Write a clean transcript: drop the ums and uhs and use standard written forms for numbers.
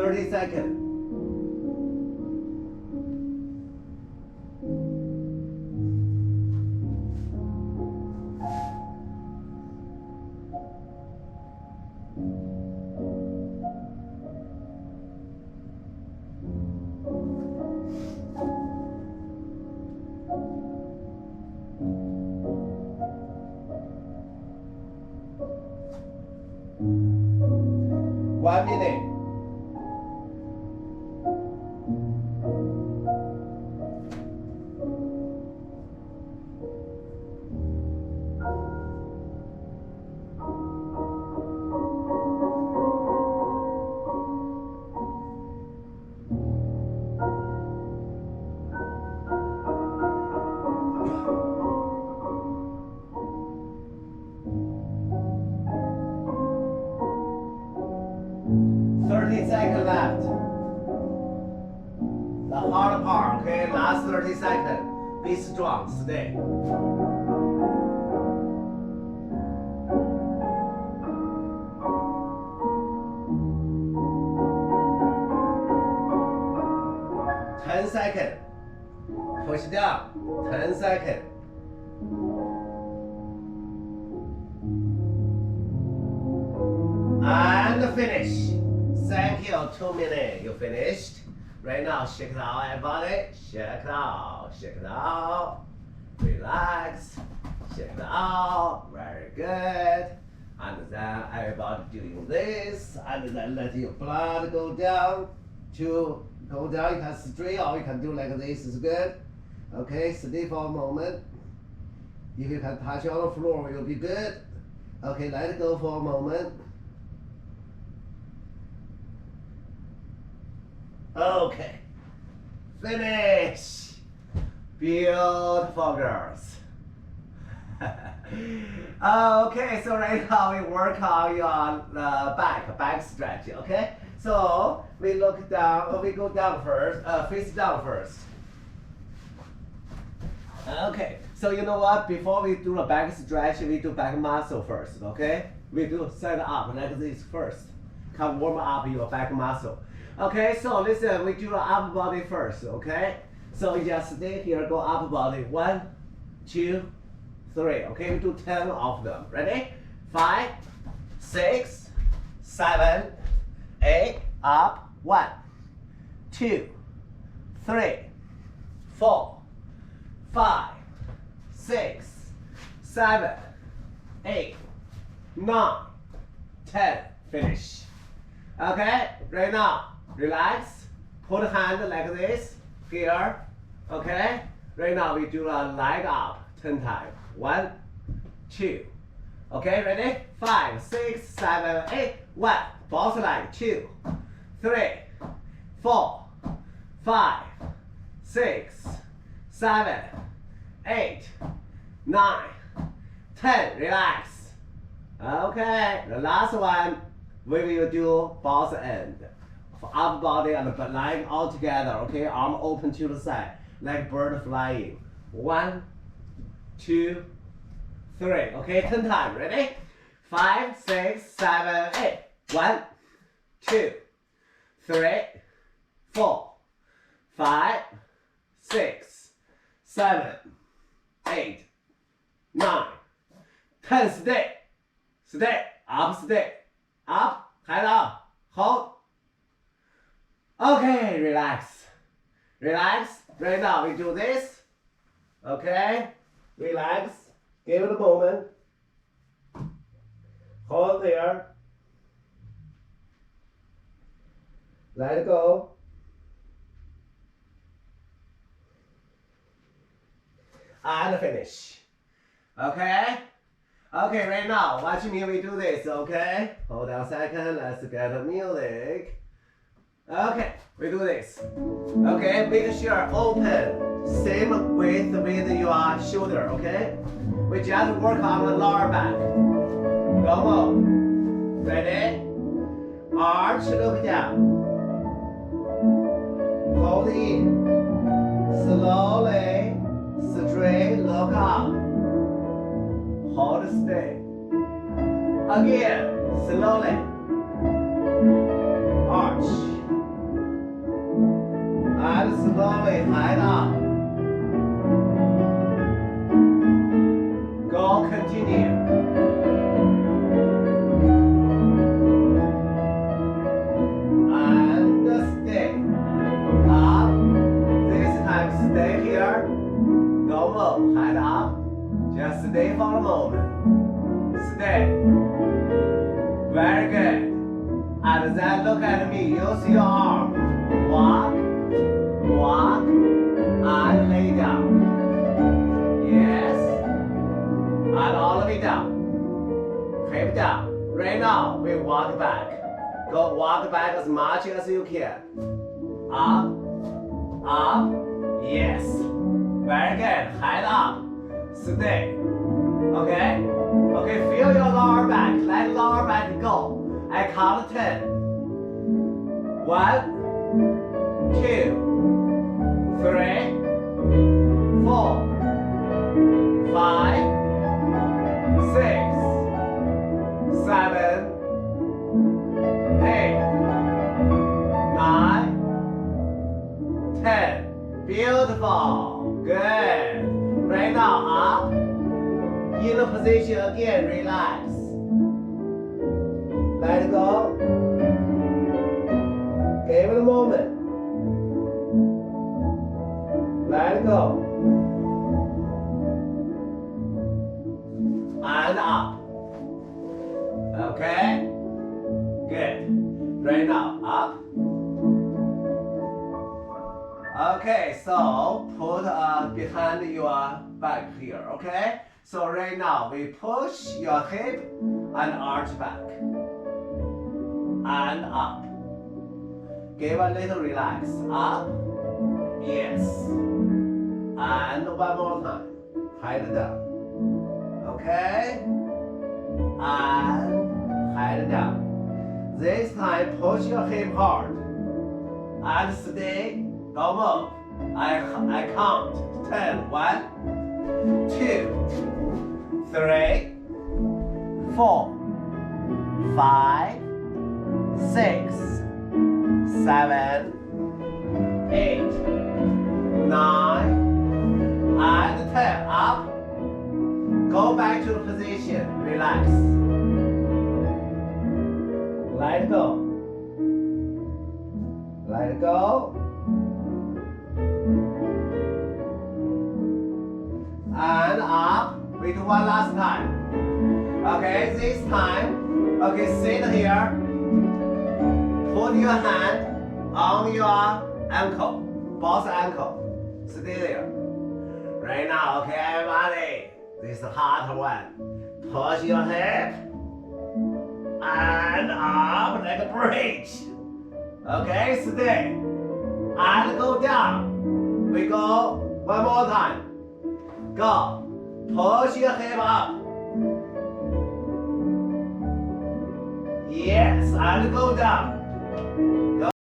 30 seconds. One minute. Seconds left. The hard part, okay? Last 30 seconds. Be strong, stay. Seconds. Push down. 10 seconds. And finish. Thank you. 2 minutes. You finished. Right now, shake it out, everybody. Shake it out. Shake it out. Relax. Shake it out. Very good. And then everybody doing this. And then let your blood go down. You can straight or you can do like this. Is good. Okay, stay for a moment. If you can touch on the floor, you'll be good. Okay, let it go for a moment. Okay, finish. Beautiful girls. Okay, so right now we work on your back stretch. Okay, so we look down. We go down first. Face down first. Okay, so you know what? Before we do the back stretch, we do back muscle first. Okay, we do set up like this first. Come warm up your back muscle. Okay, so listen, we do the upper body first, okay? So you just stay here, go upper body. 1, 2, 3. Okay, we do 10 of them. Ready? 5, 6, 7, 8, up. 1, 2, 3, 4, 5, 6, 7, 8, 9, 10. Finish. Okay, right now. Relax, put hand like this, here, okay? Right now we do a leg up 10 times. 1, 2, okay, ready? 5, 6, 7, 8, 1, both leg, 2, 3, 4, 5, 6, 7, 8, 9, 10, relax. Okay, the last one, we will do both ends. For upper body and the leg all together, okay? Arm open to the side, like bird flying. 1, 2, 3, okay? 10 times, ready? 5, 6, 7, 8. 1, 2, 3, 4, 5, 6, 7, 8, 9, 10. Stay, stay, up, head up, hold. Okay, relax. Relax. Right now we do this. Okay? Relax. Give it a moment. Hold there. Let it go. And finish. Okay? Okay, right now, watch me we do this, okay? Hold on a second, let's get the music. Okay, we do this. Okay, make sure open. Same width with your shoulder, okay? We just work on the lower back. Go on. Ready? Arch, look down. Hold in. Slowly, straight, look up. Hold, stay. Again, slowly. Arch. slowly head up. Go, continue. And stay. Up. This time stay here. Don't move. Head up. Just stay for a moment. Stay. Very good. And then look at me. Use your arm. Walk. Walk. And lay down. Yes. And all the way down. Hip down. Right now, we walk back. Go walk back as much as you can. Up. Up. Yes. Very good. Head up. Stay. Okay? Okay, feel your lower back. Let lower back go. I count 10. 1, 2, 3, 4, 5, 6, 7, 8, 9, 10. Beautiful. Good. Right now, up. In the position again, relax. Let it go. Give it a moment. Let it go. And up. Okay? Good. Right now, up. Okay, so put behind your back here, okay? So right now, we push your hip and arch back. And up. Give a little relax. Up. Yes. And one more time. Head down. Okay? And head down. This time, push your hip hard. And stay. Don't move. I count. 10. 1, 2, 3, 4, 5, 6, 7, 8, 9, and 10. Up. Go back to the position. Relax. Let it go. Let it go. And up. We do one last time. Okay, this time, okay, sit here. Put your hand on your ankle, both ankle. Stay there. Right now, okay, everybody. This is the hard one. Push your hip and up like a bridge. Okay, stay. And go down. We go one more time. Go. Push your hip up. Yes, and go down. Go.